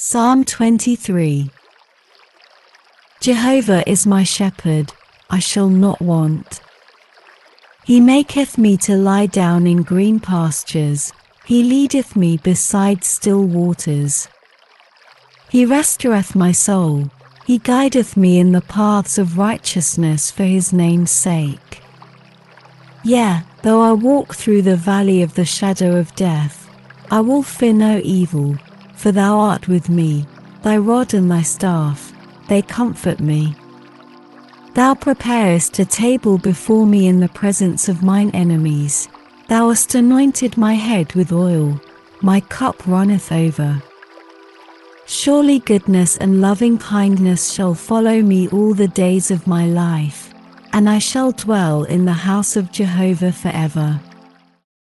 Psalm 23. Jehovah is my shepherd, I shall not want. He maketh me to lie down in green pastures, he leadeth me beside still waters. He restoreth my soul, he guideth me in the paths of righteousness for his name's sake. Yea, though I walk through the valley of the shadow of death, I will fear no evil, for thou art with me, thy rod and thy staff, they comfort me. Thou preparest a table before me in the presence of mine enemies. Thou hast anointed my head with oil, my cup runneth over. Surely goodness and loving kindness shall follow me all the days of my life, and I shall dwell in the house of Jehovah forever.